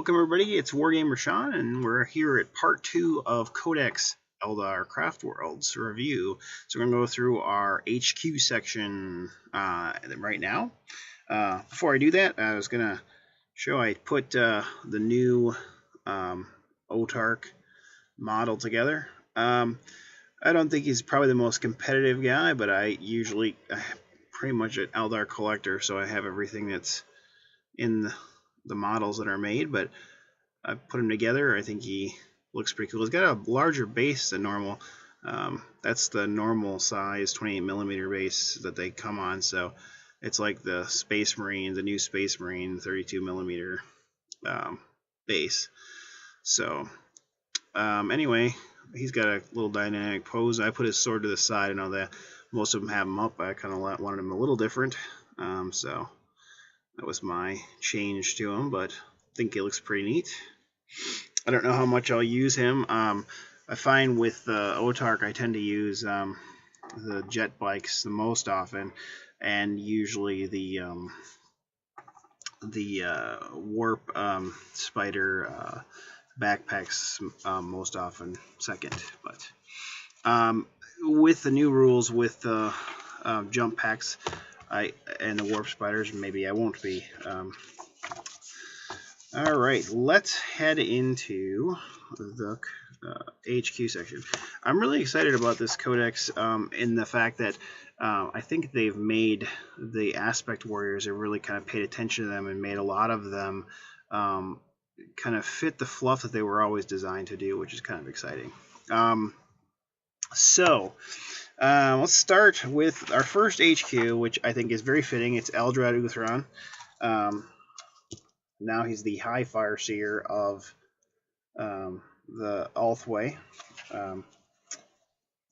Welcome everybody, it's Wargamer Sean, and we're here at part 2 of Codex Eldar Craftworlds review. So we're going to go through our HQ section right now. Before I do that, I was going to show I put the new Autarch model together. I don't think he's probably the most competitive guy, but I'm pretty much an Eldar collector, so I have everything that's in the models that are made, but I put him together. I think he looks pretty cool. He's got a larger base than normal. That's the normal size 28mm base that they come on, so it's like the Space Marine, the new Space Marine 32mm base. So anyway, he's got a little dynamic pose. I put his sword to the side. I know that most of them have him up. I kind of wanted him a little different, so that was my change to him, but I think he looks pretty neat. I don't know how much I'll use him. I find with Autarch I tend to use the jet bikes the most often, and usually the warp spider backpacks most often second. But with the new rules with the jump packs and the warp spiders, maybe I won't be. Alright, let's head into the HQ section. I'm really excited about this codex in the fact that I think they've made the aspect warriors, they really kind of paid attention to them and made a lot of them kind of fit the fluff that they were always designed to do, which is kind of exciting. Let's start with our first HQ, which I think is very fitting. It's Eldrad Uthron. Now he's the High Fire Seer of the Althway. I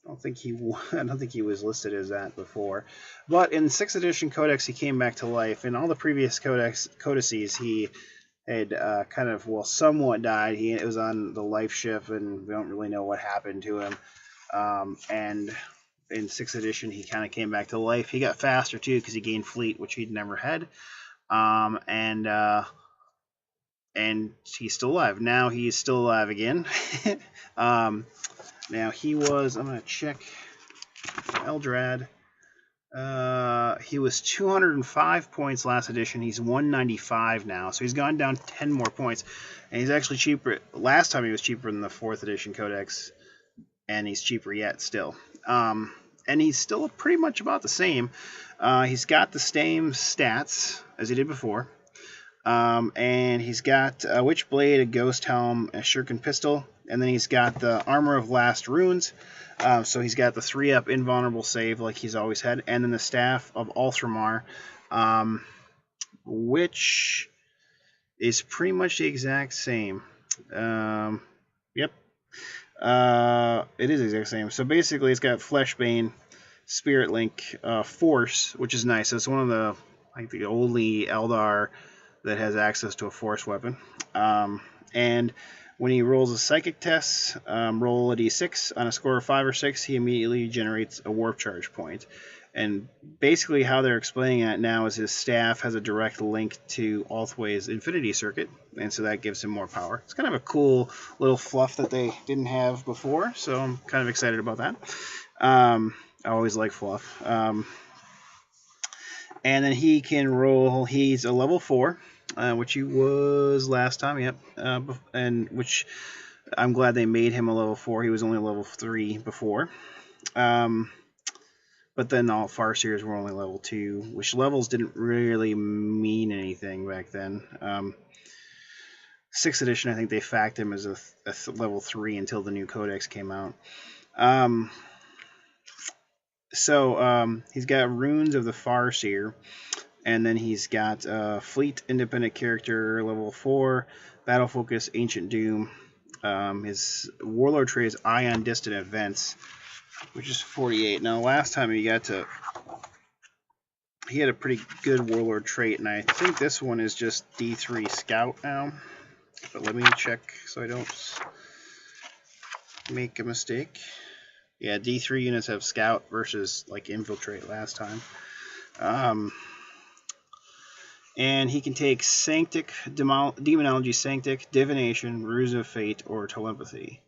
don't think he was listed as that before, but in 6th edition Codex he came back to life. In all the previous codices he had kind of, well, somewhat died. It was on the life ship, and we don't really know what happened to him. And in 6th edition he kind of came back to life. He got faster too because he gained fleet, which he'd never had. And he's still alive. Now he's still alive again. Now he was, I'm going to check Eldrad. He was 205 points last edition. He's 195 now. So he's gone down 10 more points. And he's actually cheaper. Last time he was cheaper than the 4th edition Codex. And he's cheaper yet still. And he's still pretty much about the same. He's got the same stats as he did before. And he's got a Witchblade, a Ghost Helm, a Shuriken Pistol, and then he's got the Armor of Last Runes. So he's got the 3-up invulnerable save like he's always had, and then the Staff of Ultramar, which is pretty much the exact same. Yep. It is the exact same. So basically it's got Fleshbane, Spirit Link, Force, which is nice. It's one of the, like, the only Eldar that has access to a force weapon. And when he rolls a psychic test, roll a d6. On a score of 5 or 6, he immediately generates a warp charge point. And basically how they're explaining that now is his staff has a direct link to Althway's Infinity Circuit, and so that gives him more power. It's kind of a cool little fluff that they didn't have before, so I'm kind of excited about that. I always like fluff. And then he can roll, he's a level 4. Which he was last time, yep, and which I'm glad they made him a level 4. He was only a level 3 before, but then all Farseers were only level 2, which levels didn't really mean anything back then. 6th edition, I think they fact him as a level 3 until the new Codex came out. He's got Runes of the Farseer. And then he's got Fleet Independent Character, level 4, Battle Focus, Ancient Doom. His Warlord trait is Eye on Distant Events, which is 48. Now, last time he had a pretty good Warlord trait, and I think this one is just D3 Scout now. But let me check so I don't make a mistake. Yeah, D3 units have Scout versus like Infiltrate last time. And he can take Sanctic, Demonology Sanctic, Divination, Ruse of Fate, or Telepathy.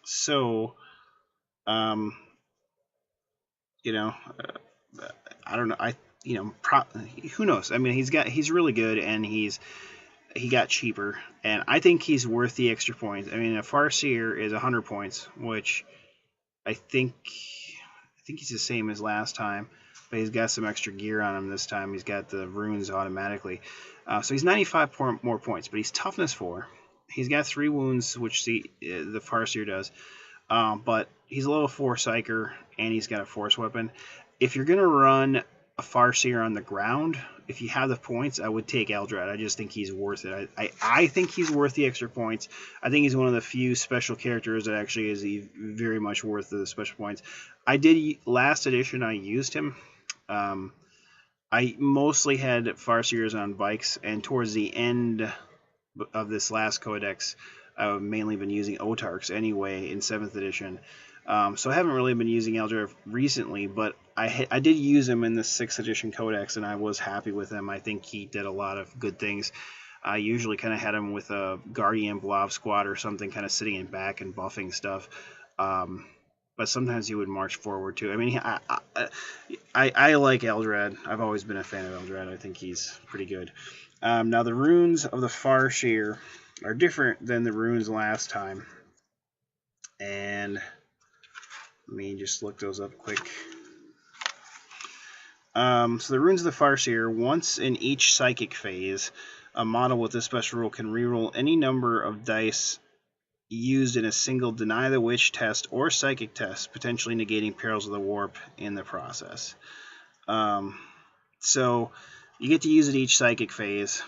So, you know, I don't know. Who knows? I mean, he's really good, and he got cheaper, and I think he's worth the extra points. I mean, a Farseer is 100 points, which I think he's the same as last time, but he's got some extra gear on him this time. He's got the runes automatically, so he's 95 more points, but he's toughness 4. He's got 3 wounds, which the Farseer does, but he's a level 4 Psyker, and he's got a force weapon. If you're going to run a Farseer on the ground, if you have the points, I would take Eldrad. I just think he's worth it. I think he's worth the extra points. I think he's one of the few special characters that actually is very much worth the special points. Last edition, I used him. I mostly had Farseers on bikes, and towards the end of this last codex, I've mainly been using Otarks anyway in 7th edition. So I haven't really been using Eldar recently, but I did use him in the 6th edition codex, and I was happy with him. I think he did a lot of good things. I usually kind of had him with a Guardian Blob Squad or something, kind of sitting in back and buffing stuff. But sometimes he would march forward too. I mean, I like Eldrad. I've always been a fan of Eldrad. I think he's pretty good. Now the runes of the Farseer are different than the runes last time, and let me just look those up quick. So the runes of the Farseer, once in each psychic phase, a model with this special rule can reroll any number of dice used in a single Deny the Witch test or psychic test, potentially negating Perils of the Warp in the process. So you get to use it each psychic phase,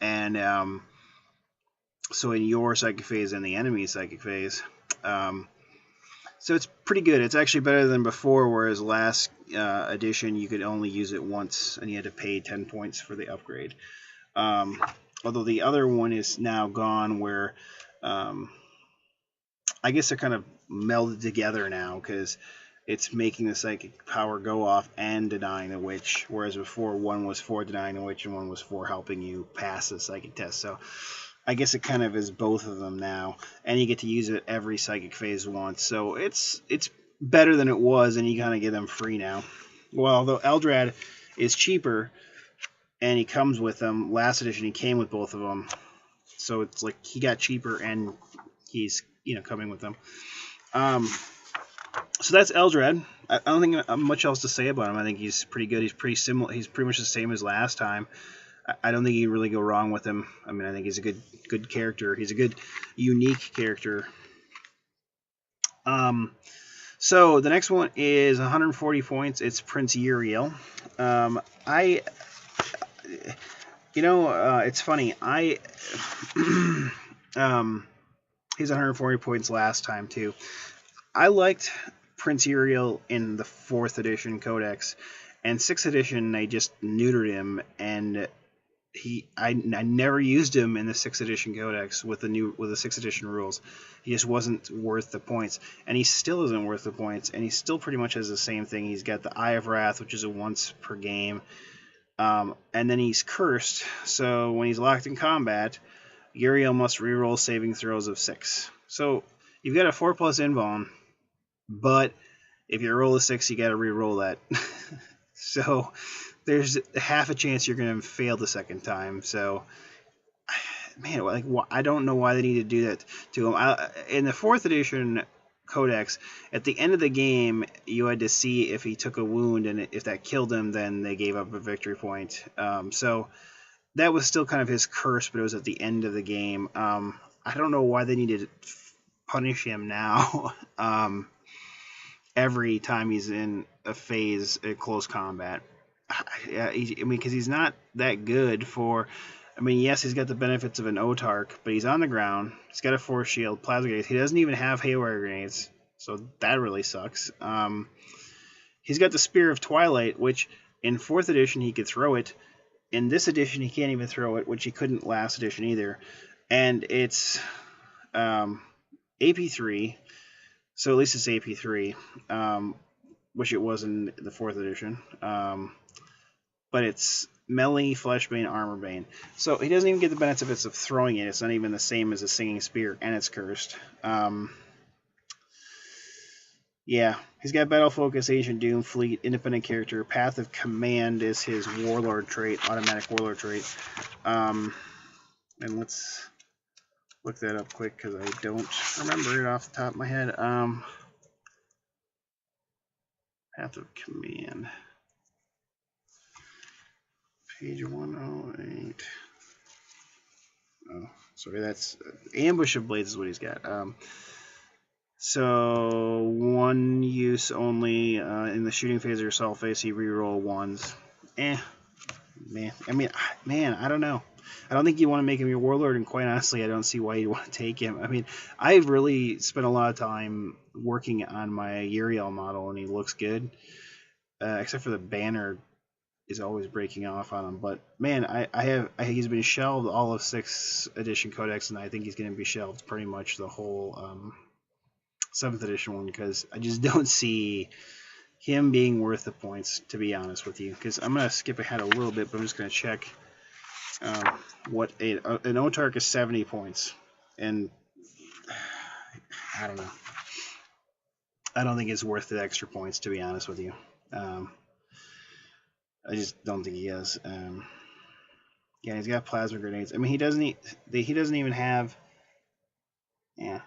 and so in your psychic phase and the enemy's psychic phase. So it's pretty good. It's actually better than before, whereas last edition you could only use it once and you had to pay 10 points for the upgrade. Although the other one is now gone, where I guess they're kind of melded together now, because it's making the psychic power go off and denying the witch, whereas before one was for denying the witch and one was for helping you pass the psychic test. So I guess it kind of is both of them now, and you get to use it every psychic phase once. So it's better than it was, and you kind of get them free now. Well, although Eldrad is cheaper, and he comes with them. Last edition he came with both of them, so it's like he got cheaper and he's coming with them. So that's Eldrad. I don't think much else to say about him. I think he's pretty good. He's pretty similar. He's pretty much the same as last time. I don't think you really go wrong with him. I mean, I think he's a good character. He's a good, unique character. So the next one is 140 points. It's Prince Uriel. It's funny. He's 140 points last time too. I liked Prince Uriel in the 4th edition codex, and 6th edition they just neutered him, and I never used him in the 6th edition codex with the 6th edition rules. He just wasn't worth the points, and he still isn't worth the points, and he still pretty much has the same thing. He's got the Eye of Wrath, which is a once per game, and then he's cursed, so when he's locked in combat, Uriel must reroll saving throws of 6. So you've got a 4+ invuln, but if you roll a 6, you got to reroll that. So there's half a chance you're going to fail the second time. So, man, I don't know why they need to do that to him. In the 4th edition codex, at the end of the game, you had to see if he took a wound, and if that killed him, then they gave up a victory point. So that was still kind of his curse, but it was at the end of the game. I don't know why they needed to punish him now every time he's in a phase at close combat. Because he's not that good for... yes, he's got the benefits of an Otark, but he's on the ground. He's got a Force Shield, Plasma Grenades. He doesn't even have Haywire Grenades, so that really sucks. He's got the Spear of Twilight, which in 4th edition he could throw it. In this edition he can't even throw it, which he couldn't last edition either. And it's AP3, so at least it's AP3, which it was in the 4th edition. but it's melee, fleshbane, armorbane. So he doesn't even get the benefits of throwing it. It's not even the same as a singing spear, and it's cursed. Yeah, he's got battle focus, ancient doom, fleet, independent character. Path of command is his warlord trait, automatic warlord trait. And let's look that up quick because I don't remember it off the top of my head. Path of command. Page 108. Oh, sorry, that's ambush of blades is what he's got. So one use only in the shooting phase or assault phase. He reroll ones. Man. I mean, man, I don't know. I don't think you want to make him your warlord, and quite honestly, I don't see why you want to take him. I mean, I've really spent a lot of time working on my Uriel model, and he looks good, except for the banner is always breaking off on him. But man, he's been shelved all of 6th edition codex, and I think he's going to be shelved pretty much the whole 7th edition one, because I just don't see him being worth the points, to be honest with you. Because I'm going to skip ahead a little bit, but I'm just going to check what an Otark is 70 points, and I don't know. I don't think it's worth the extra points, to be honest with you. I just don't think he is. Yeah, he's got plasma grenades. I mean, he doesn't even have. Yeah.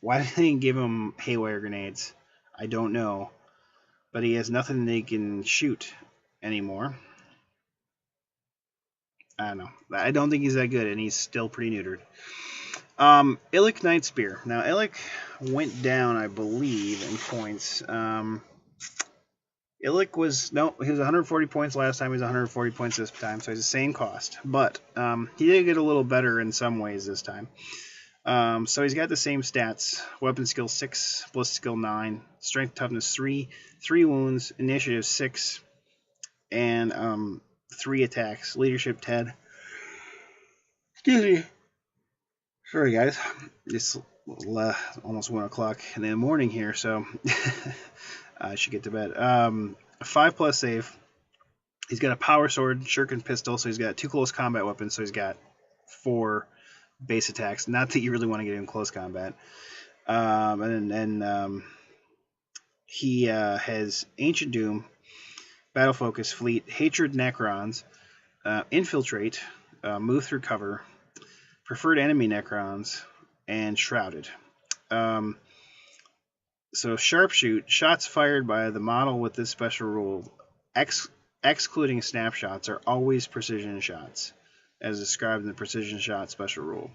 Why did they give him haywire grenades? I don't know. But he has nothing they can shoot anymore. I don't know. I don't think he's that good, and he's still pretty neutered. Illic Knight Spear. Now, Illic went down, I believe, in points. Illic was, no, he was 140 points last time. He was 140 points this time, so he's the same cost. But he did get a little better in some ways this time. So he's got the same stats: weapon skill 6, ballistic skill 9, strength toughness 3, 3 wounds, initiative 6, and 3 attacks, leadership 10. Excuse me. Sorry guys, it's almost 1 o'clock in the morning here, so I should get to bed. 5+ save. He's got a power sword, shuriken pistol, so he's got 2 close combat weapons, so he's got 4 base attacks. Not that you really want to get in close combat. And then he has Ancient Doom, Battle Focus, Fleet, Hatred Necrons, Infiltrate, Move Through Cover, Preferred Enemy Necrons, and Shrouded. So Sharpshoot, shots fired by the model with this special rule, excluding snapshots, are always precision shots, as described in the precision shot special rule.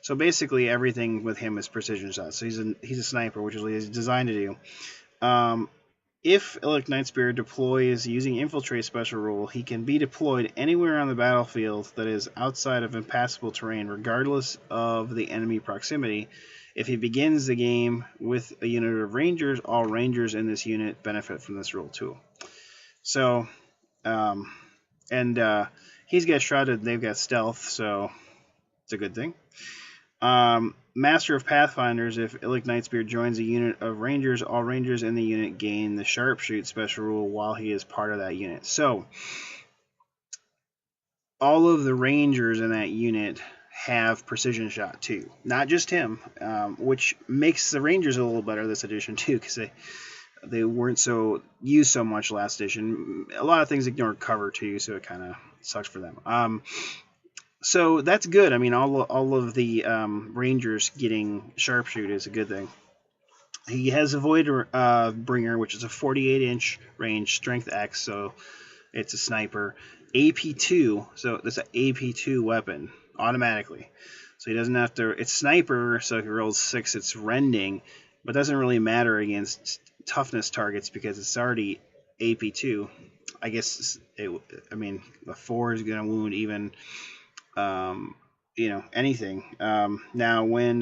So basically everything with him is precision shots. So he's a sniper, which is what he's designed to do. If Illic Knight Spear deploys using Infiltrate special rule, he can be deployed anywhere on the battlefield that is outside of impassable terrain, regardless of the enemy proximity. If he begins the game with a unit of Rangers, all Rangers in this unit benefit from this rule too. So, he's got Shrouded, they've got Stealth, so it's a good thing. Master of Pathfinders, if Illic Knight Spear joins a unit of Rangers, all Rangers in the unit gain the Sharpshoot special rule while he is part of that unit. So, all of the Rangers in that unit have precision shot too. Not just him, which makes the Rangers a little better this edition too, because they weren't so used so much last edition. A lot of things ignored cover too, so it kind of sucks for them. So that's good. I mean, all of the Rangers getting Sharpshoot is a good thing. He has a Void Bringer, which is a 48-inch range, Strength X, so it's a sniper. AP2, so that's an AP2 weapon automatically. So he doesn't have to. It's sniper, so if he rolls 6, it's rending, but doesn't really matter against toughness targets because it's already AP2. I guess I mean, the 4 is going to wound even. Anything. Now, when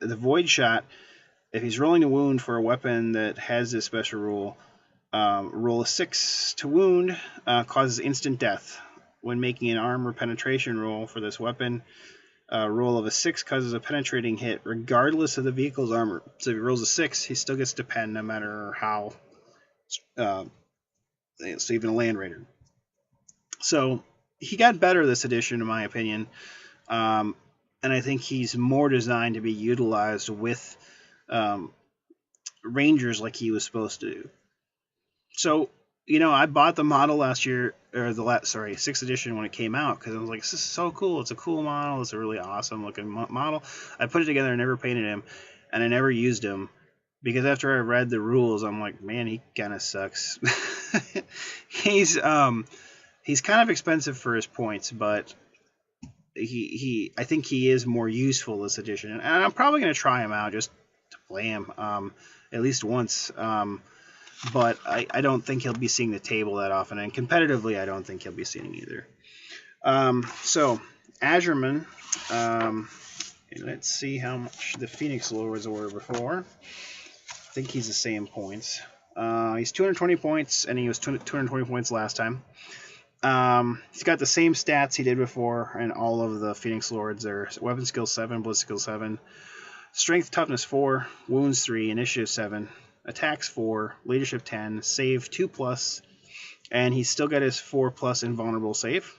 the Void Shot, if he's rolling a wound for a weapon that has this special rule, roll a 6 to wound, causes instant death. When making an armor penetration roll for this weapon, roll of a 6 causes a penetrating hit, regardless of the vehicle's armor. So if he rolls a 6, he still gets to pen, no matter how. So even a Land Raider. So he got better this edition, in my opinion. And I think he's more designed to be utilized with Rangers like he was supposed to do. So, I bought the model last year, or the 6th edition when it came out, because I was like, this is so cool. It's a cool model. It's a really awesome looking model. I put it together and never painted him, and I never used him, because after I read the rules, I'm like, man, he kind of sucks. He's kind of expensive for his points, but I think he is more useful this edition, and I'm probably going to try him out just to play him at least once. But I don't think he'll be seeing the table that often, and competitively, I don't think he'll be seeing either. So, Azureman, let's see how much the Phoenix Lords were before. I think he's the same points. He's 220 points, and he was 220 points last time. He's got the same stats he did before, and all of the Phoenix Lords. They're Weapon Skill 7, Blitz Skill 7, Strength Toughness 4, Wounds 3, Initiative 7, Attacks 4, Leadership 10, Save 2+, and he's still got his 4+ Invulnerable save.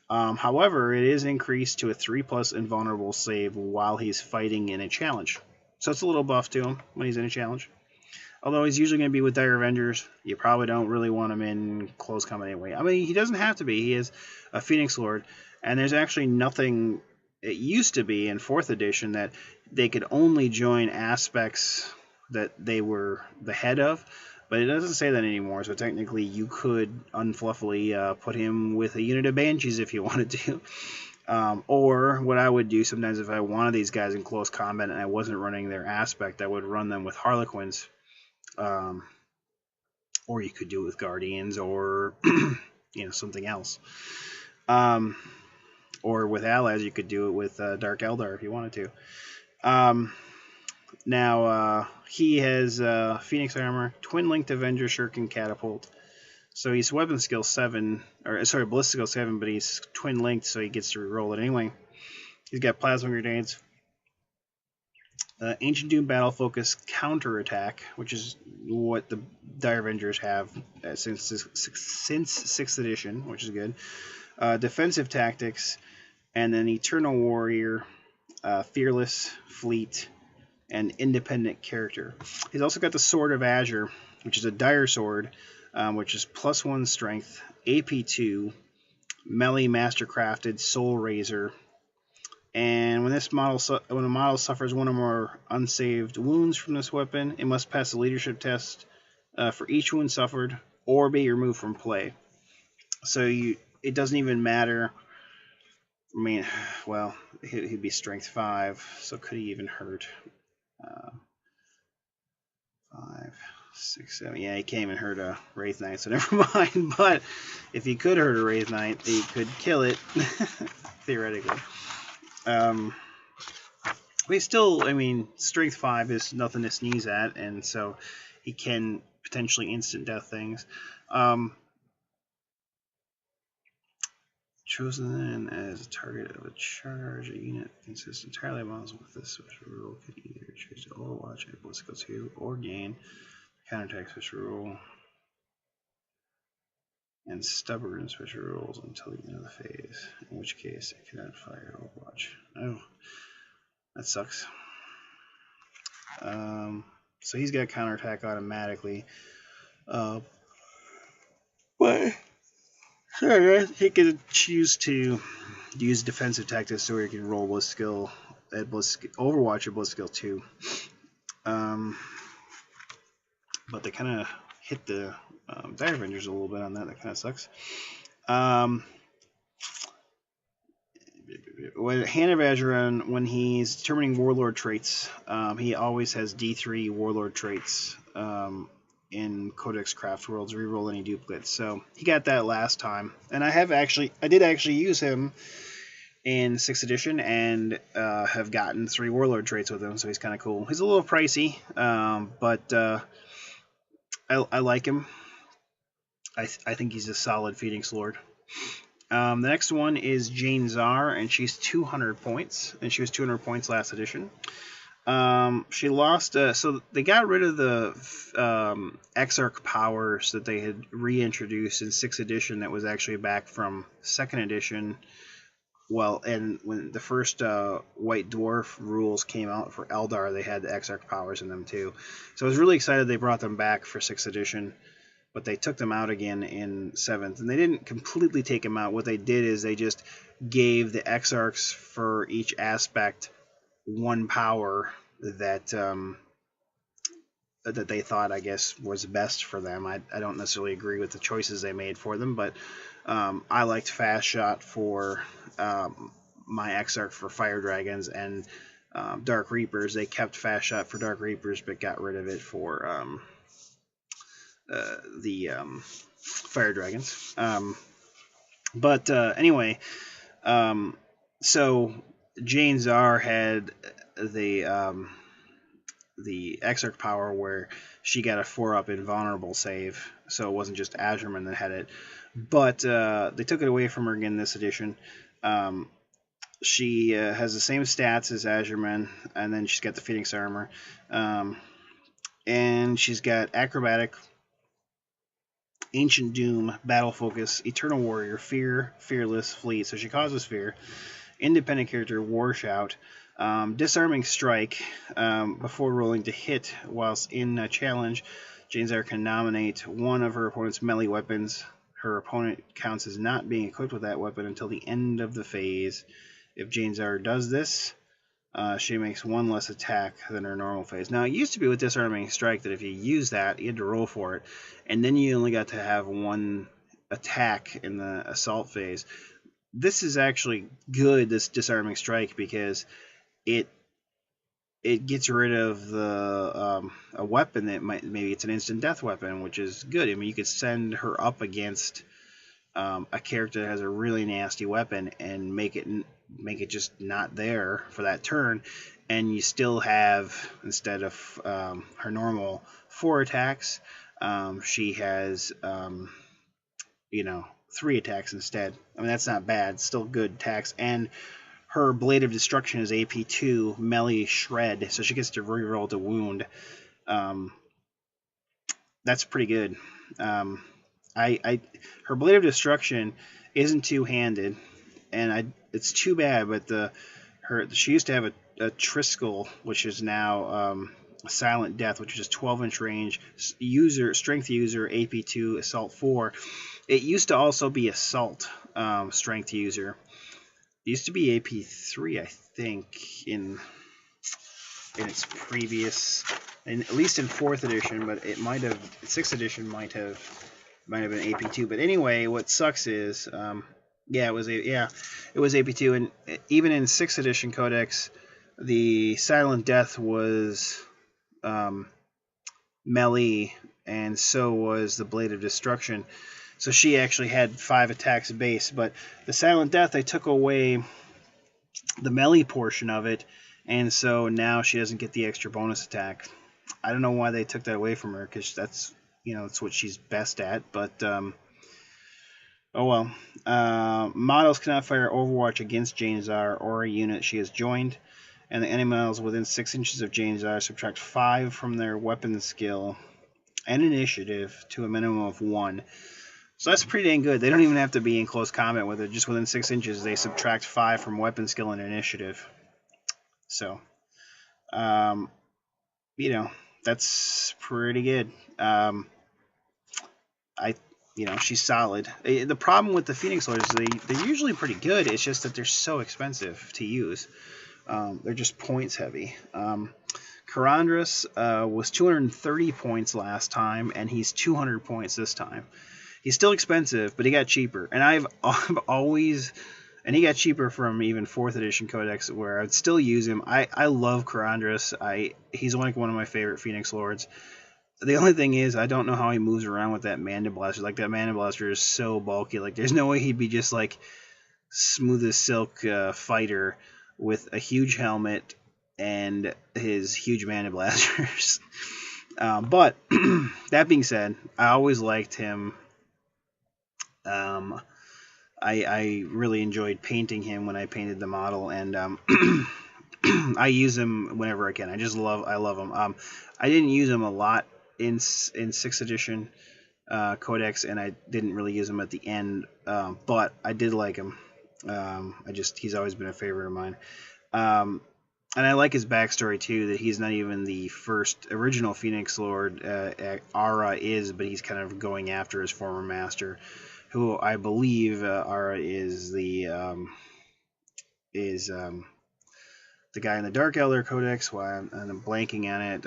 However, it is increased to a 3+ Invulnerable save while he's fighting in a challenge. So it's a little buff to him when he's in a challenge. Although he's usually going to be with Dire Avengers, you probably don't really want him in close combat anyway. I mean, he doesn't have to be. He is a Phoenix Lord, and there's actually nothing. It used to be in 4th edition that they could only join aspects that they were the head of, but it doesn't say that anymore, so technically you could unfluffily put him with a unit of Banshees if you wanted to. Or what I would do sometimes if I wanted these guys in close combat and I wasn't running their aspect, I would run them with Harlequins. Or you could do it with Guardians, or something else. Or with allies, you could do it with Dark Eldar if you wanted to. Now, he has Phoenix Armor, Twin Linked Avenger Shuriken Catapult. So he's Weapon Skill 7, Ballistic Skill 7, but he's Twin Linked, so he gets to reroll it anyway. He's got Plasma Grenades, Ancient Doom Battle Focus Counterattack, which is what the Dire Avengers have since 6th edition, which is good. Defensive Tactics, and then Eternal Warrior, Fearless, Fleet, and Independent Character. He's also got the Sword of Azure, which is a Dire Sword, which is +1 Strength, AP2, Melee Mastercrafted, Soul Razor. And when a model suffers one or more unsaved wounds from this weapon, it must pass a leadership test for each wound suffered, or be removed from play. So it doesn't even matter. I mean, well, he'd be Strength 5, so could he even hurt? 5, 6, 7. Yeah, he can't even hurt a Wraith Knight, so never mind. But if he could hurt a Wraith Knight, he could kill it, theoretically. But still, I mean, Strength 5 is nothing to sneeze at, and so he can potentially instant death things. Chosen as a target of a charge, a unit consists entirely of models with this special rule could either choose to overwatch a Blitz Skill 2 or gain counterattack special rule and stubborn special rules until the end of the phase, in which case it cannot fire overwatch. Oh, that sucks. So he's got counterattack automatically. But sure, he could choose to use defensive tactics so he can roll Blitz Skill at Overwatch at Blitz Skill 2. But they kind of hit the Dire Avengers a little bit on that. That kind of sucks. With Hand of Azuran, when he's determining Warlord traits, he always has D3 Warlord traits in Codex Craftworlds, reroll any duplicates. So he got that last time, and I did actually use him in 6th edition and have gotten 3 Warlord traits with him, so he's kind of cool. He's a little pricey, but I like him. I think he's a solid Phoenix Lord. The next one is Jane Czar, and she's 200 points, and she was 200 points last edition. She lost. So they got rid of the Exarch powers that they had reintroduced in 6th edition. That was actually back from 2nd edition. Well, and when the first White Dwarf rules came out for Eldar, they had the Exarch powers in them too. So I was really excited they brought them back for 6th edition, but they took them out again in 7th. And they didn't completely take them out. What they did is they just gave the Exarchs for each aspect one power that that they thought, I guess, was best for them. I don't necessarily agree with the choices they made for them, but I liked Fast Shot for my Exarch for Fire Dragons, and Dark Reapers. They kept Fast Shot for Dark Reapers, but got rid of it for the Fire Dragons. But anyway, so Jane Czar had the Exarch power where she got a 4-up invulnerable save, so it wasn't just Azurman that had it. But they took it away from her again this edition. She has the same stats as Azurman, and then she's got the Phoenix armor. And she's got Acrobatic, Ancient Doom, Battle Focus, Eternal Warrior, Fear, Fearless, Fleet. So she causes fear. Independent character, War Shout. Disarming Strike. Before rolling to hit whilst in a challenge, Jane Czar can nominate one of her opponent's melee weapons. Her opponent counts as not being equipped with that weapon until the end of the phase. If Jane Czar does this, she makes one less attack than her normal phase. Now, it used to be with Disarming Strike that if you use that, you had to roll for it, and then you only got to have one attack in the assault phase. This is actually good, this Disarming Strike, because it gets rid of the a weapon that maybe it's an instant death weapon, which is good. I mean, you could send her up against a character that has a really nasty weapon and make it just not there for that turn, and you still have, instead of her normal 4 attacks, she has 3 attacks instead. I mean, that's not bad. Still good attacks. And her Blade of Destruction is AP2 melee shred, so she gets to reroll to wound. That's pretty good. Her Blade of Destruction isn't two-handed, and it's too bad. But she used to have a Triskel, which is now Silent Death, which is just 12-inch range. Strength user, AP2, Assault 4. It used to also be Assault Strength user. It used to be AP3, I think, in its previous, at least in 4th edition, but it might have 6th edition might have been AP2. But anyway, what sucks is, it was AP2, and even in 6th edition Codex, the Silent Death was melee, and so was the Blade of Destruction. So she actually had 5 attacks base, but the Silent Death, they took away the melee portion of it, and so now she doesn't get the extra bonus attack. I don't know why they took that away from her, because that's what she's best at, but oh well. Models cannot fire Overwatch against Jane Czar or a unit she has joined, and the enemy models within 6 inches of Jane Czar subtract 5 from their weapon skill and initiative to a minimum of 1. So that's pretty dang good. They don't even have to be in close combat with it. Just within 6 inches, they subtract 5 from weapon skill and initiative. So, that's pretty good. She's solid. The problem with the Phoenix Lords is they're usually pretty good. It's just that they're so expensive to use. They're just points heavy. Karandras was 230 points last time, and he's 200 points this time. He's still expensive, but he got cheaper. And I've always... And he got cheaper from even 4th edition Codex, where I'd still use him. I love Karandras. He's like one of my favorite Phoenix Lords. The only thing is, I don't know how he moves around with that Mana Blaster. Like, that Mana Blaster is so bulky. Like, there's no way he'd be just, like, smooth as silk fighter with a huge helmet and his huge Mana Blasters. But, that being said, I always liked him. I really enjoyed painting him when I painted the model, and I use him whenever I can. I love him. I didn't use him a lot in 6th edition Codex, and I didn't really use him at the end, but I did like him. He's always been a favorite of mine. And I like his backstory too, that he's not even the first original Phoenix Lord. Ara is, but he's kind of going after his former master, who I believe Ara is the guy in the Dark Eldar Codex. Why I'm blanking on it.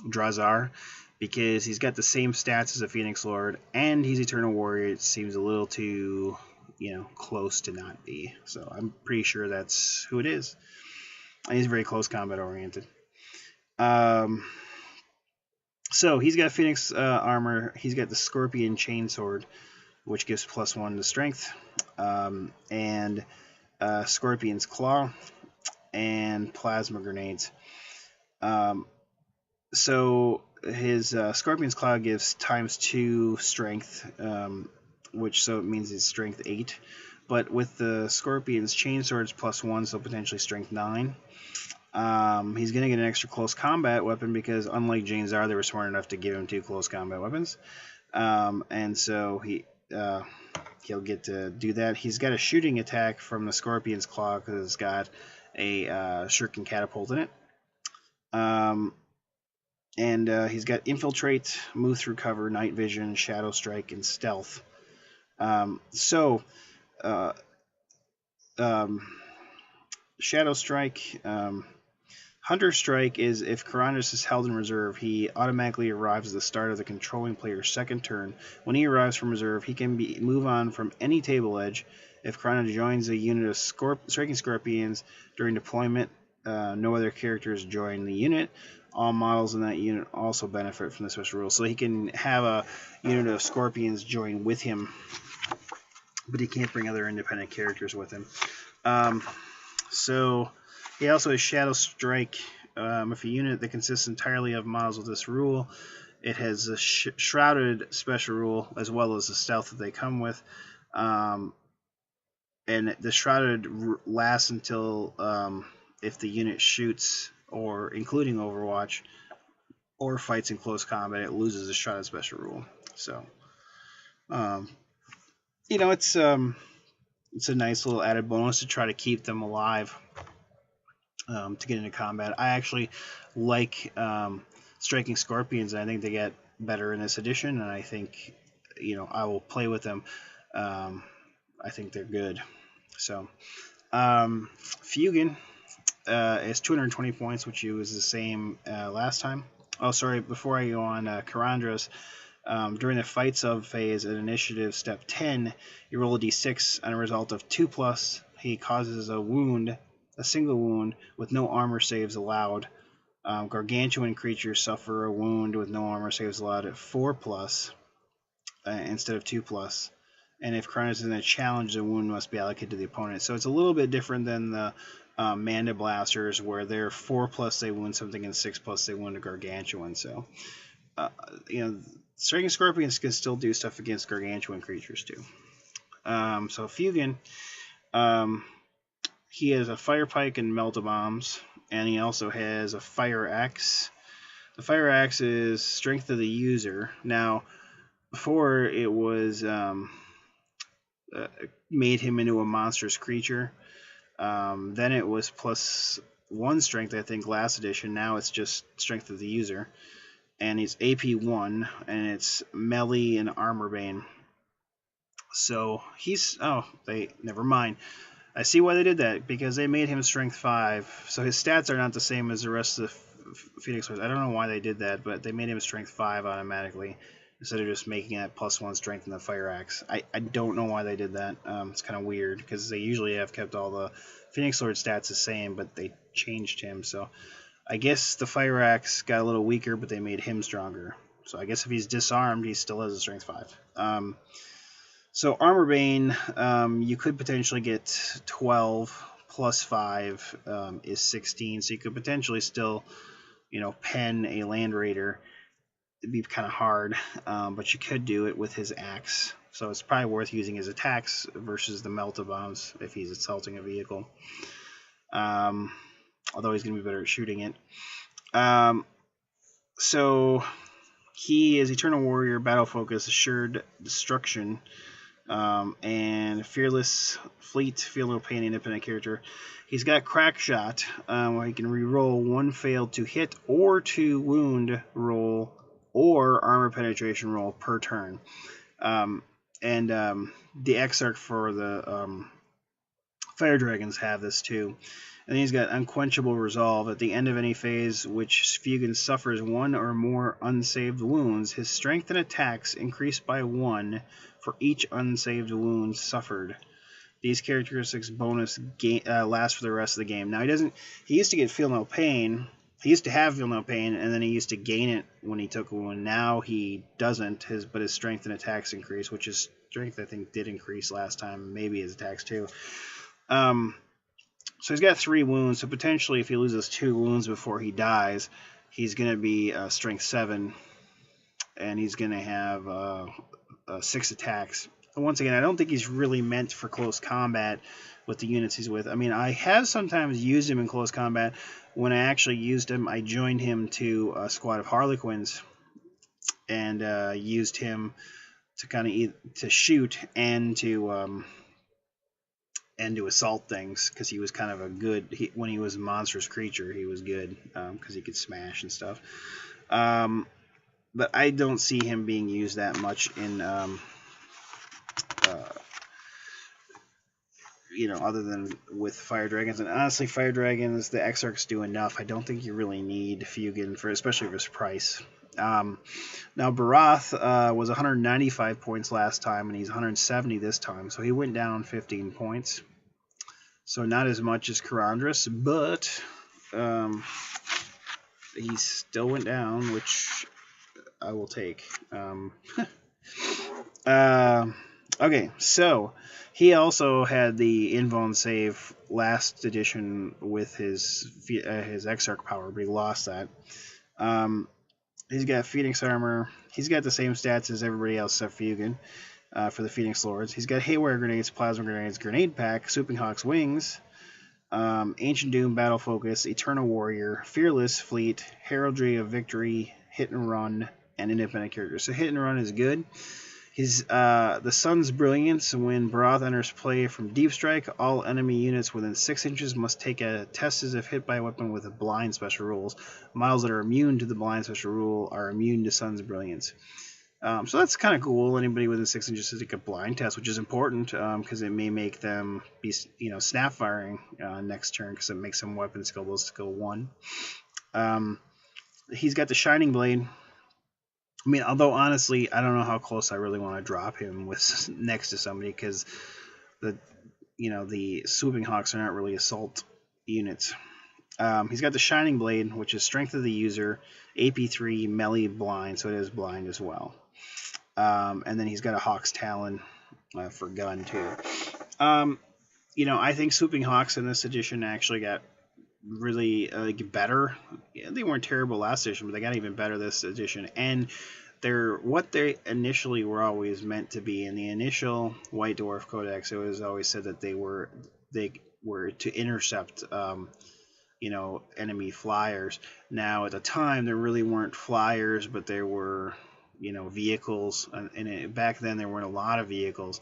Drazar, because he's got the same stats as a Phoenix Lord, and he's Eternal Warrior. It seems a little too, close to not be. So I'm pretty sure that's who it is. And he's very close combat oriented. So he's got Phoenix armor. He's got the Scorpion Chainsword, which gives +1 to strength, and Scorpion's Claw, and Plasma Grenades. So his Scorpion's Claw gives ×2 strength, so it means it's strength 8. But with the Scorpion's Chainsword's +1, so potentially strength 9. He's going to get an extra close combat weapon because, unlike Janzar, they were smart enough to give him 2 close combat weapons. And so he'll get to do that. He's got a shooting attack from the Scorpion's Claw because it's got a shuriken catapult in it. And he's got Infiltrate, Move Through Cover, Night Vision, Shadow Strike, and Stealth. Shadow Strike, Hunter Strike is if Karandras is held in reserve, he automatically arrives at the start of the controlling player's second turn. When he arrives from reserve, he can move on from any table edge. If Karandras joins a unit of striking Scorpions during deployment, no other characters join the unit. All models in that unit also benefit from the special rule. So he can have a unit of Scorpions join with him, but he can't bring other independent characters with him. So he also has Shadow Strike. If a unit that consists entirely of models with this rule, it has a Shrouded special rule as well as the Stealth that they come with. And the Shrouded lasts until if the unit shoots, or including Overwatch, or fights in close combat, it loses the Shrouded special rule. So, it's a nice little added bonus to try to keep them alive to get into combat. I actually like striking Scorpions, and I think they get better in this edition, and I think, I will play with them. I think they're good. So, Fugan is 220 points, which was the same last time. Oh, sorry, before I go on, Karandras, during the Fights of phase at Initiative Step 10, you roll a d6 on a result of 2+. He causes a single wound with no armor saves allowed. Gargantuan creatures suffer a wound with no armor saves allowed at 4+ instead of 2+. And if Karandras is in a challenge, the wound must be allocated to the opponent. So it's a little bit different than the Manda Blasters, where they're 4+ they wound something and 6+ they wound a Gargantuan. So, striking Scorpions can still do stuff against Gargantuan creatures too. So Fugan, he has a Fire Pike and Melt-A-Bombs, and he also has a Fire Axe. The Fire Axe is Strength of the User. Now, before it was made him into a monstrous creature. Then it was +1 strength, I think, last edition. Now it's just Strength of the User. And he's AP1, and it's melee and armor bane. So he's... never mind. I see why they did that, because they made him strength 5. So his stats are not the same as the rest of the Phoenix Lords. I don't know why they did that, but they made him strength 5 automatically, instead of just making it +1 strength in the Fire Axe. I don't know why they did that. It's kind of weird, because they usually have kept all the Phoenix Lord stats the same, but they changed him. So I guess the Fire Axe got a little weaker, but they made him stronger. So I guess if he's disarmed, he still has a strength 5. So Armor Bane, you could potentially get 12 plus 5 is 16. So you could potentially still, pen a Land Raider. It'd be kind of hard, but you could do it with his axe. So it's probably worth using his attacks versus the Melt-A-Bombs if he's assaulting a vehicle. although he's going to be better at shooting it. So he is Eternal Warrior, Battle Focus, Assured Destruction, and Fearless Fleet, Feel No Pain, Independent character. He's got Crack Shot, where he can reroll 1 failed to hit or 2 wound roll or armor penetration roll per turn. The Exarch for the Fire Dragons have this too. And he's got Unquenchable Resolve. At the end of any phase which Sfugen suffers 1 or more unsaved wounds, his strength and attacks increase by 1 for each unsaved wound suffered. These characteristics bonus last for the rest of the game. Now he used to get Feel No Pain. He used to have Feel No Pain, and then he used to gain it when he took a wound. Now he doesn't. But his strength and attacks increase, which his strength I think did increase last time. Maybe his attacks too. So he's got 3 wounds. So potentially, if he loses 2 wounds before he dies, he's going to be strength 7, and he's going to have 6 attacks. And once again, I don't think he's really meant for close combat with the units he's with. I mean, I have sometimes used him in close combat. When I actually used him, I joined him to a squad of Harlequins and used him to kind of to shoot and to assault things, because he was kind of a good. When he was a monstrous creature, he was good because he could smash and stuff. But I don't see him being used that much in. Other than with Fire Dragons. And honestly, Fire Dragons, the Exarchs do enough. I don't think you really need Fugen, especially for his price. Now, Barath was 195 points last time, and he's 170 this time, so he went down 15 points. So not as much as Karandras, but he still went down, which I will take. Okay, so he also had the Invuln save last edition with his Exarch power, but he lost that. He's got Phoenix armor. He's got the same stats as everybody else except Fugen for the Phoenix Lords. He's got Haywire Grenades, Plasma Grenades, Grenade Pack, Swooping Hawk's Wings, Ancient Doom, Battle Focus, Eternal Warrior, Fearless Fleet, Heraldry of Victory, Hit and Run, and Independent characters. So Hit and Run is good. His the Sun's Brilliance. When Barath enters play from Deep Strike, all enemy units within 6 inches must take a test as if hit by a weapon with a blind special rules. Models that are immune to the blind special rule are immune to Sun's Brilliance. So that's kind of cool. Anybody within 6 inches to take a blind test, which is important because it may make them be snap firing next turn, because it makes some weapon skill skill 1. He's got the Shining Blade. I mean, although honestly, I don't know how close I really want to drop him with next to somebody, because the Swooping Hawks are not really assault units. He's got the Shining Blade, which is Strength of the User, AP3, Melee, Blind, so it is blind as well. And then he's got a Hawk's Talon for gun too. I think Swooping Hawks in this edition actually got really better. Yeah, they weren't terrible last edition, but they got even better this edition. And they're what they initially were always meant to be. In the initial White Dwarf Codex, it was always said that they were to intercept enemy flyers. Now at the time, there really weren't flyers, but there were vehicles, and back then there weren't a lot of vehicles,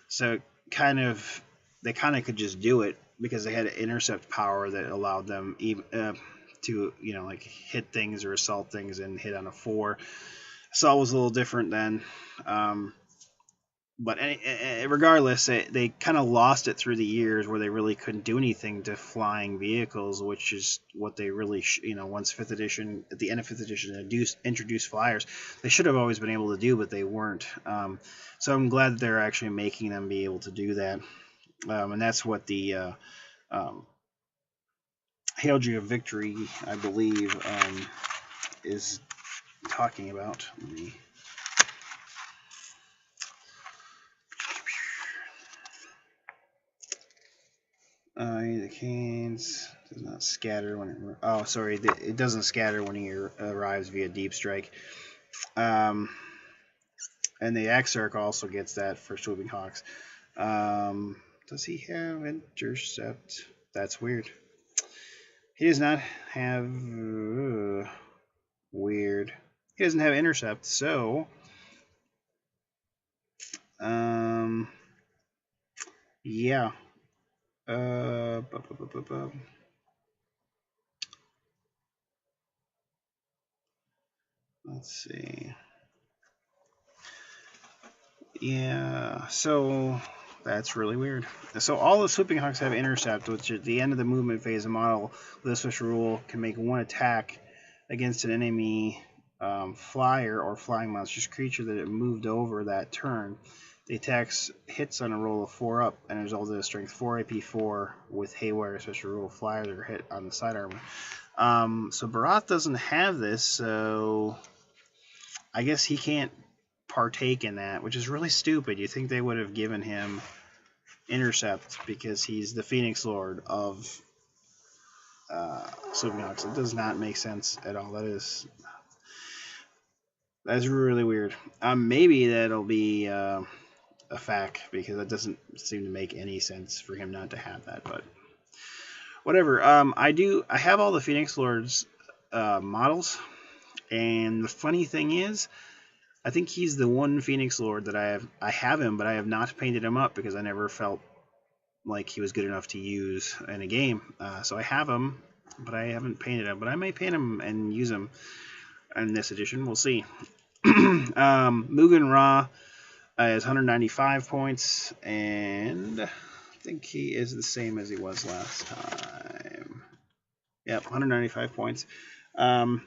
so they kind of could just do it, because they had an intercept power that allowed them even to hit things or assault things and hit on a 4. Assault was a little different then, but regardless, they kind of lost it through the years, where they really couldn't do anything to flying vehicles, which is what they really once 5th edition, at the end of 5th edition, introduced flyers, they should have always been able to do, but they weren't. So I'm glad that they're actually making them be able to do that. And that's what the Heraldry of Victory, I believe, is talking about. The canes does not scatter when it it doesn't scatter when he arrives via Deep Strike. And the Exarch also gets that for Swooping Hawks. Does he have Intercept? That's weird. He does not have weird. He doesn't have intercept, so yeah. Let's see. Yeah, so that's really weird. So all the Swooping Hawks have intercept, which at the end of the movement phase, a model with a special rule can make one attack against an enemy flyer or flying monster's creature that it moved over that turn. The attacks hits on a roll of 4 up and results in a strength 4 AP 4 with Haywire special rule flyers that are hit on the side armor. So Barath doesn't have this, so I guess he can't partake in that, which is really stupid. You think they would have given him intercept because he's the Phoenix Lord of Swooping Hawks. It does not make sense at all. That's really weird. Maybe that'll be a fact because that doesn't seem to make any sense for him not to have that. But whatever. I have all the Phoenix Lords models, and the funny thing is, I think he's the one Phoenix Lord that I have him, but I have not painted him up because I never felt like he was good enough to use in a game. So I have him, but I haven't painted him. But I may paint him and use him in this edition. We'll see. Mugen Ra is 195 points, and I think he is the same as he was last time. Yep, 195 points. Same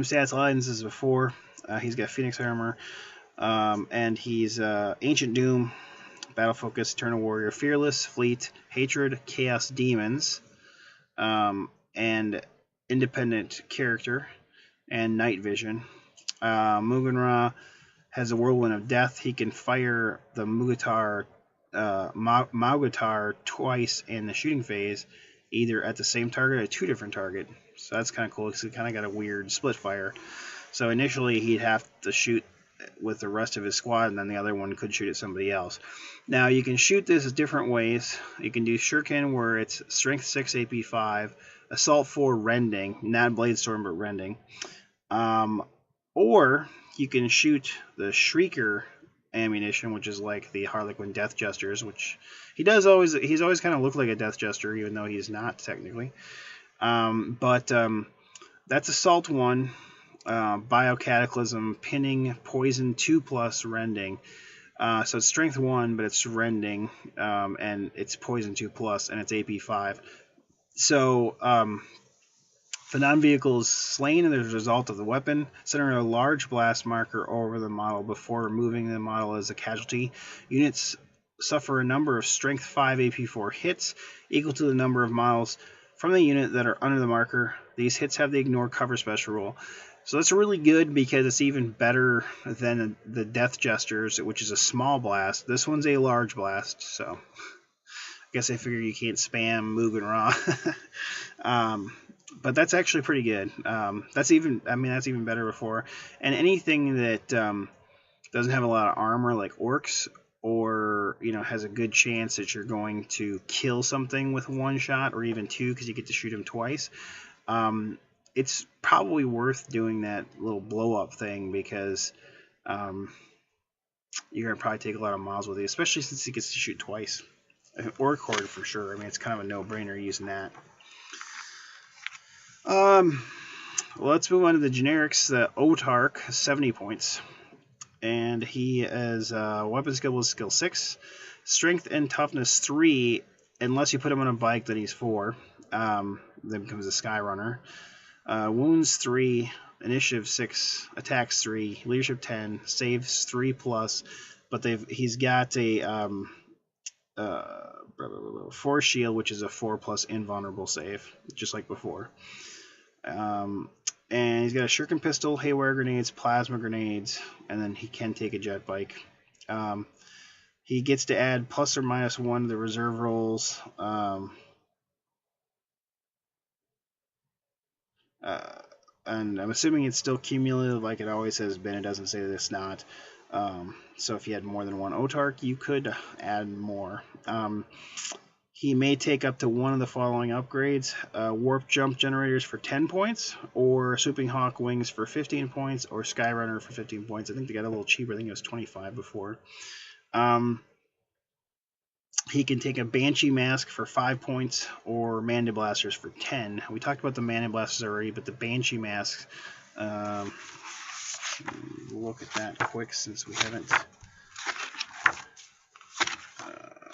stats lines as before. He's got Phoenix Armor, and he's Ancient Doom, Battle Focus, Eternal Warrior, Fearless, Fleet, Hatred, Chaos Demons, and Independent Character, and Night Vision. Mugen Ra has a Whirlwind of Death. He can fire the Mugatar twice in the shooting phase, either at the same target or 2 different targets. So that's kind of cool. So he kind of got a weird split fire. So initially he'd have to shoot with the rest of his squad, and then the other one could shoot at somebody else. Now you can shoot this different ways. You can do Shuriken, where it's Strength 6 AP 5, Assault 4 Rending, not Bladestorm but Rending. Or you can shoot the Shrieker ammunition, which is like the Harlequin Death Jesters, which he's always kind of looked like a Death Jester, even though he's not technically. But that's Assault 1, Biocataclysm, Pinning, Poison 2+, Rending. So it's Strength 1, but it's Rending, and it's Poison 2+, and it's AP 5. So if a non-vehicle is slain as a result of the weapon, center a large blast marker over the model before removing the model as a casualty. Units suffer a number of Strength 5 AP 4 hits, equal to the number of models from the unit that are under the marker. These hits have the Ignore Cover special rule. So that's really good because it's even better than the Death Jesters, which is a small blast. This one's a large blast, so I guess I figure you can't spam Mugen Ra. But that's actually pretty good. That's even better before. And anything that doesn't have a lot of armor, like orcs, or has a good chance that you're going to kill something with 1 shot or even 2 because you get to shoot him twice. It's probably worth doing that little blow up thing because you're gonna probably take a lot of miles with it, especially since he gets to shoot twice. Orc Horde for sure. I mean, it's kind of a no-brainer using that. Let's move on to the generics. The Otark, 70 points. And he is weapon skill is skill 6. Strength and toughness 3. Unless you put him on a bike, then he's 4. Then becomes a Sky Runner. Wounds 3. Initiative 6. Attacks 3. Leadership 10. Saves 3+. But he's got a Force Shield, which is a 4+ invulnerable save, just like before. And he's got a Shuriken Pistol, Haywire Grenades, Plasma Grenades, and then he can take a Jet Bike. He gets to add +or -1 to the reserve rolls. And I'm assuming it's still cumulative like it always has been. It doesn't say that it's not. So if you had more than 1 Otark, you could add more. he may take up to one of the following upgrades: Warp Jump Generators for 10 points, or Swooping Hawk Wings for 15 points, or Skyrunner for 15 points. I think they got a little cheaper. I think it was 25 before. He can take a Banshee Mask for 5 points, or Mana Blasters for 10. We talked about the Mana Blasters already, but the Banshee Masks, look at that quick since we haven't.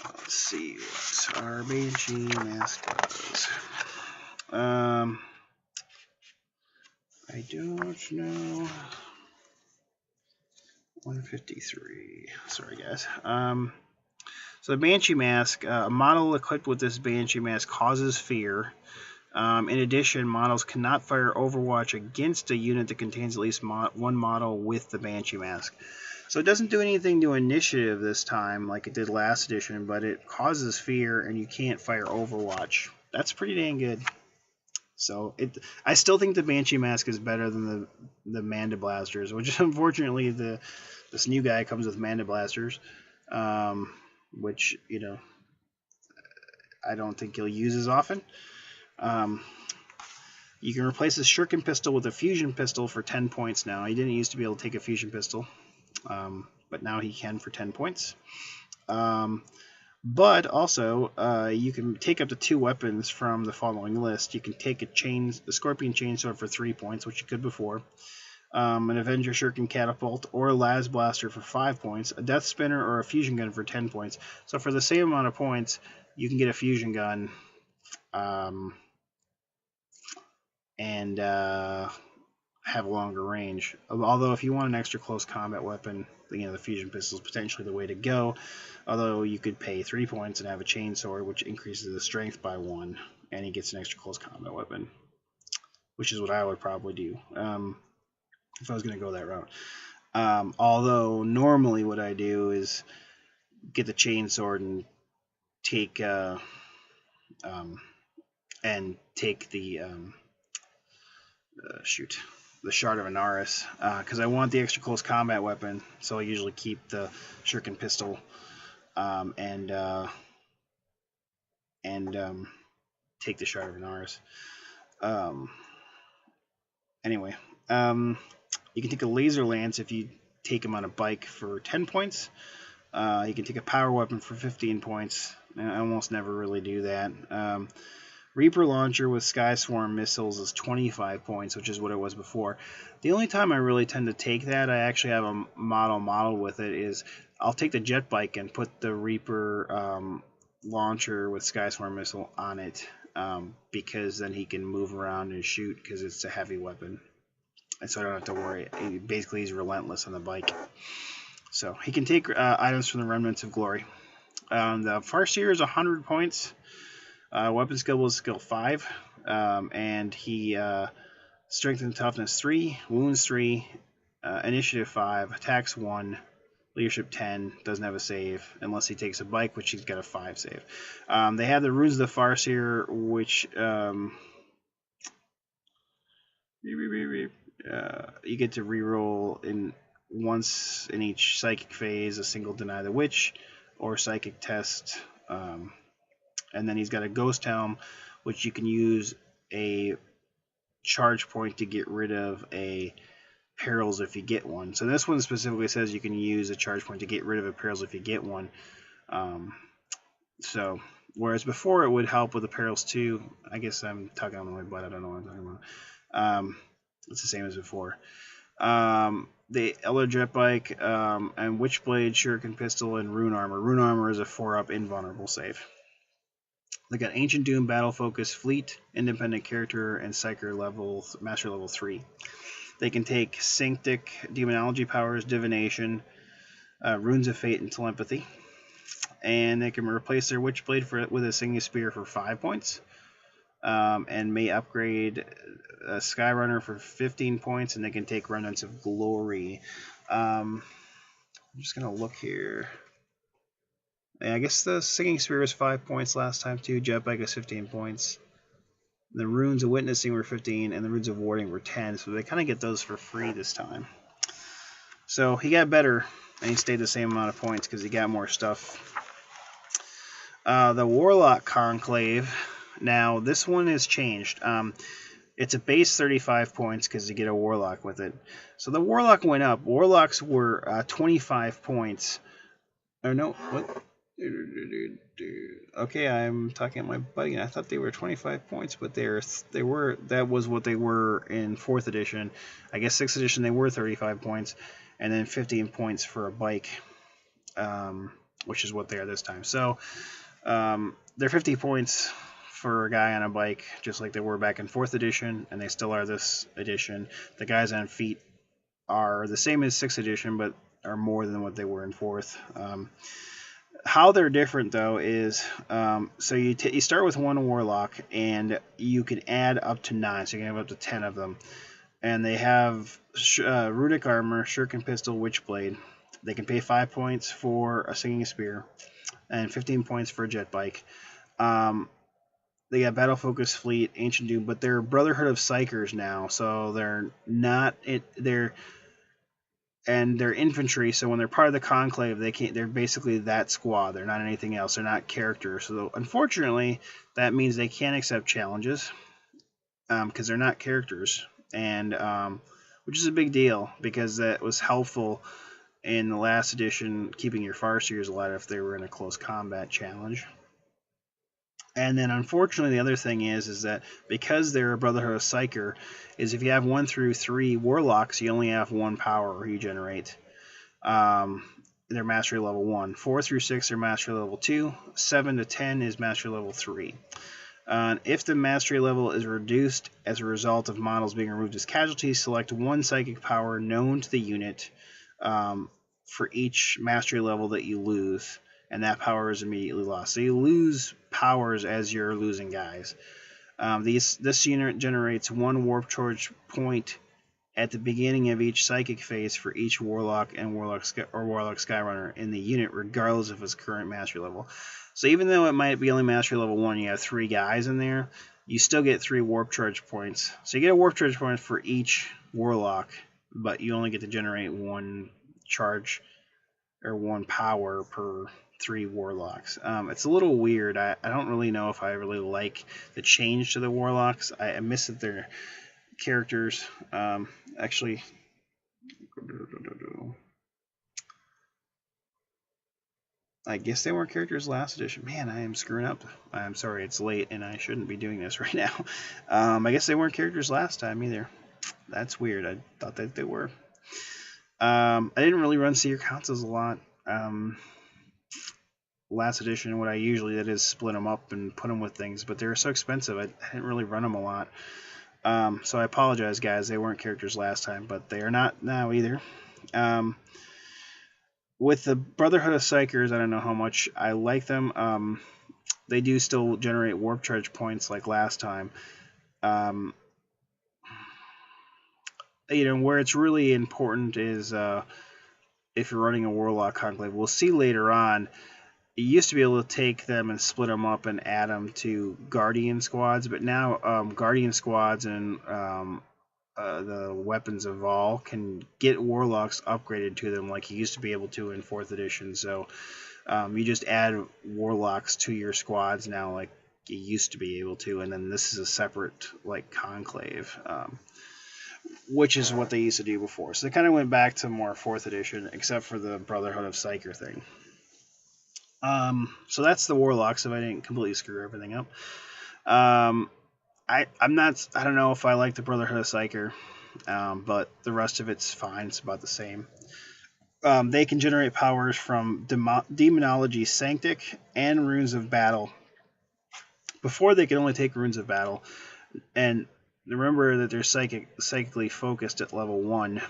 Let's see what our Banshee Mask does. I don't know. 153. Sorry, guys. So the Banshee Mask, a model equipped with this Banshee Mask causes fear. In addition, models cannot fire Overwatch against a unit that contains at least one model with the Banshee Mask. So it doesn't do anything to initiative this time like it did last edition, but it causes fear and you can't fire Overwatch. That's pretty dang good. So I still think the Banshee Mask is better than the Mana Blasters, which unfortunately this new guy comes with Mana Blasters, which, you know, I don't think you'll use as often. You can replace his Shuriken Pistol with a Fusion Pistol for 10 points now. He didn't used to be able to take a Fusion Pistol, but now he can for 10 points. But also, you can take up to 2 weapons from the following list. You can take a Scorpion Chainsword for 3 points, which you could before, an Avenger Shuriken Catapult, or a Las Blaster for 5 points, a Death Spinner, or a Fusion Gun for 10 points. So for the same amount of points, you can get a Fusion Gun and have a longer range. Although if you want an extra close combat weapon, you know, the Fusion Pistol is potentially the way to go. Although you could pay 3 points and have a Chainsword, which increases the strength by 1, and he gets an extra close combat weapon, which is what I would probably do if I was going to go that route. Although normally what I do is get the Chainsword and take the the Shard of Anaris, because I want the extra close combat weapon, so I usually keep the Shuriken Pistol and take the Shard of Anaris. Anyway, you can take a Laser Lance if you take him on a bike for 10 points. You can take a Power Weapon for 15 points. I almost never really do that. Reaper Launcher with Sky Swarm missiles is 25 points, which is what it was before. The only time I really tend to take that, I actually have a model with it, is I'll take the Jet Bike and put the Reaper Launcher with Sky Swarm missile on it, because then he can move around and shoot because it's a heavy weapon. And so I don't have to worry. Basically, he's relentless on the bike. So he can take items from the Remnants of Glory. The Farseer is 100 points. Weapon skill is skill 5, and he strength and toughness 3, wounds 3, initiative 5, attacks 1, leadership 10, doesn't have a save unless he takes a bike, which he's got a 5 save. They have the Runes of the Farseer, which you get to reroll once in each psychic phase, a single Deny the Witch or psychic test. And then he's got a Ghost Helm, which you can use a charge point to get rid of a Perils if you get one. So this one specifically says you can use a charge point to get rid of a Perils if you get one. So whereas before it would help with the Perils too. I guess I'm talking on my butt. I don't know what I'm talking about. It's the same as before. The Eldar Jet Bike and Witchblade, Shuriken Pistol, and Rune Armor. Rune Armor is a 4-up invulnerable save. They got Ancient Doom, Battle Focus, Fleet, Independent Character, and Psyker Master level 3. They can take Sanctic, Demonology Powers, Divination, Runes of Fate, and Telepathy. And they can replace their Witchblade with a Singing Spear for 5 points. And may upgrade a Skyrunner for 15 points, and they can take Remnants of Glory. I'm just going to look here. I guess the Singing Spear was 5 points last time too. Jetbike is 15 points. The Runes of Witnessing were 15, and the Runes of Warding were 10, so they kind of get those for free this time. So he got better, and he stayed the same amount of points because he got more stuff. The Warlock Conclave. Now, this one has changed. It's a base 35 points because you get a Warlock with it. So the Warlock went up. Warlocks were 25 points. Oh, no. What? Okay, I'm talking at my buddy. I thought they were 25 points, but that was what they were in 4th edition. I guess 6th edition they were 35 points, and then 15 points for a bike, which is what they are this time. So they're 50 points for a guy on a bike, just like they were back in 4th edition, and they still are this edition. The guys on feet are the same as 6th edition, but are more than what they were in 4th. How they're different, though, is so you start with 1 Warlock, and you can add up to 9, so you can have up to 10 of them. And they have Runic Armor, Shuriken Pistol, Witchblade. They can pay 5 points for a Singing Spear, and 15 points for a Jet Bike. They got Battle Focus Fleet, Ancient Doom, but they're Brotherhood of Psychers now, so they're not they're infantry, so when they're part of the Conclave, they're basically that squad. They're not anything else. They're not characters. So unfortunately, that means they can't accept challenges because they're not characters, and which is a big deal because that was helpful in the last edition, keeping your Farseers alive if they were in a close combat challenge. And then, unfortunately, the other thing is that because they're a Brotherhood of Psyker, is if you have 1 through 3 Warlocks, you only have 1 power you generate. They're Mastery Level 1. 4 through 6 are Mastery Level 2. 7 to 10 is Mastery Level 3. If the Mastery level is reduced as a result of models being removed as casualties, select 1 Psychic power known to the unit for each Mastery level that you lose, and that power is immediately lost. So you lose powers as you're losing guys. This unit generates 1 Warp Charge point at the beginning of each Psychic phase for each Warlock and Warlock Skyrunner in the unit, regardless of its current Mastery level. So even though it might be only Mastery level 1, you have 3 guys in there, you still get 3 Warp Charge points. So you get a Warp Charge point for each Warlock, but you only get to generate 1 charge or 1 power per 3 Warlocks. It's a little weird. I don't really know if I really like the change to the Warlocks. I miss that they're characters. Actually, I guess they weren't characters last edition. Man, I am screwing up. I'm sorry, it's late and I shouldn't be doing this right now. I guess they weren't characters last time either. That's weird. I thought that they were. I didn't really run Seer Councils a lot. Last edition, what I usually did is split them up and put them with things, but they were so expensive, I didn't really run them a lot. So I apologize, guys. They weren't characters last time, but they are not now either. With the Brotherhood of Psychers, I don't know how much I like them. They do still generate Warp Charge points like last time. Where it's really important is if you're running a Warlock Conclave. We'll see later on. You used to be able to take them and split them up and add them to Guardian squads, but now Guardian squads and the Weapons of All can get Warlocks upgraded to them like you used to be able to in 4th edition. So you just add Warlocks to your squads now like you used to be able to, and then this is a separate like Conclave, which is what they used to do before. So they kind of went back to more 4th edition, except for the Brotherhood of Psyker thing. So that's the Warlocks, if I didn't completely screw everything up. I don't know if I like the Brotherhood of Psyker, but the rest of it's fine. It's about the same. They can generate powers from Demonology Sanctic and Runes of Battle. Before, they could only take Runes of Battle, and remember that they're psychically focused at level 1.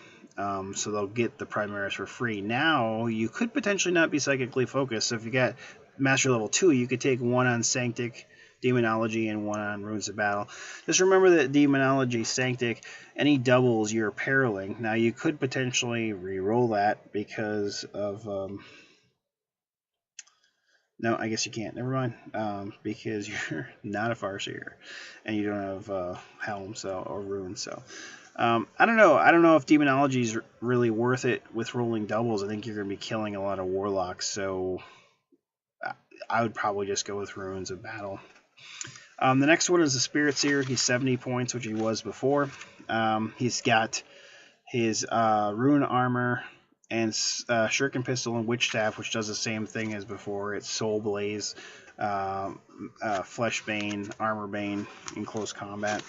So they'll get the Primaris for free. Now, you could potentially not be psychically focused. So if you got Master Level 2, you could take 1 on Sanctic, Demonology, and 1 on Runes of Battle. Just remember that Demonology, Sanctic, any doubles you're periling. Now, you could potentially re-roll that because of... no, I guess you can't. Never mind. Because you're not a Farseer. And you don't have Helm or Runes, so... I don't know. I don't know if Demonology is really worth it with rolling doubles. I think you're going to be killing a lot of Warlocks, so I would probably just go with Ruins of Battle. The next one is the Spirit Seer. He's 70 points, which he was before. He's got his Rune Armor and Shuriken Pistol and Witch Staff, which does the same thing as before. It's Soul Blaze, Flesh Bane, Armor Bane in close combat.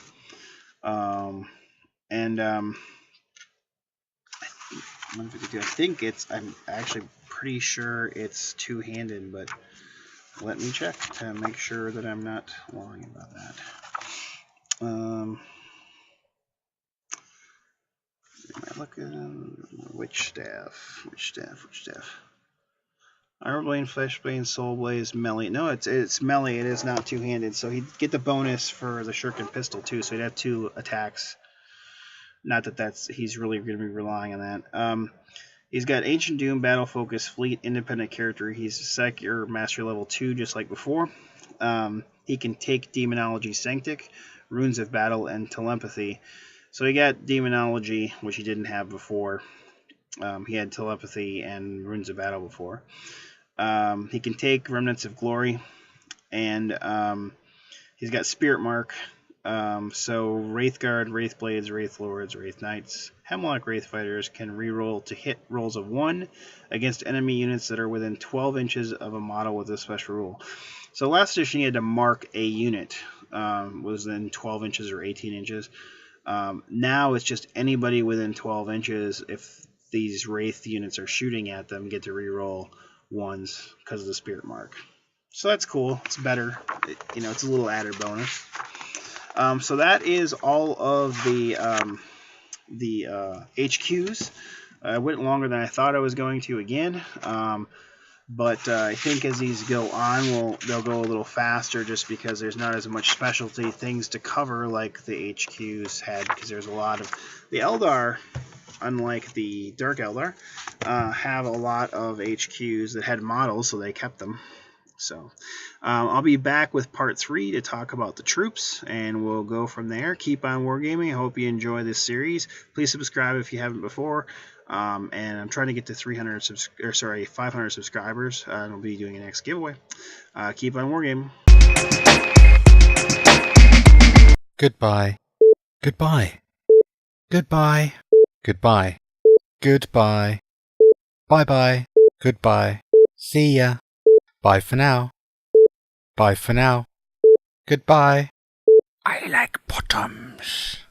I'm actually pretty sure it's two-handed, but let me check to make sure that I'm not lying about that. Look at Witch Staff. Armor Blade, Flesh Blade, Soul Blaze, Melee. No, it's Melee. It is not two-handed, so he'd get the bonus for the Shuriken Pistol too. So he'd have 2 attacks. Not that he's really going to be relying on that. He's got Ancient Doom, Battle Focus, Fleet, Independent Character. He's Secular Mastery level 2, just like before. He can take Demonology, Sanctic, Runes of Battle, and Telepathy. So he got Demonology, which he didn't have before. He had Telepathy and Runes of Battle before. He can take Remnants of Glory, and he's got Spirit Mark. So Wraith Guard, Wraith Blades, Wraith Lords, Wraith Knights, Hemlock Wraith Fighters can reroll to hit rolls of 1 against enemy units that are within 12 inches of a model with a special rule. So last edition he had to mark a unit, was in 12 inches or 18 inches. Now it's just anybody within 12 inches, if these Wraith units are shooting at them, get to reroll 1s because of the Spirit Mark. So that's cool. It's better. It's a little added bonus. So that is all of the HQs. I went longer than I thought I was going to again. But I think as these go on, they'll go a little faster just because there's not as much specialty things to cover like the HQs had, because there's a lot of... The Eldar, unlike the Dark Eldar, have a lot of HQs that had models, so they kept them. So I'll be back with part 3 to talk about the troops, and we'll go from there. Keep on wargaming. I hope you enjoy this series. Please subscribe if you haven't before. And I'm trying to get to 500 subscribers. And I'll be doing a next giveaway. Keep on wargaming. Goodbye. Goodbye. Goodbye. Goodbye. Goodbye. Bye-bye. Goodbye. See ya. Bye for now. Bye for now. Goodbye. I like bottoms.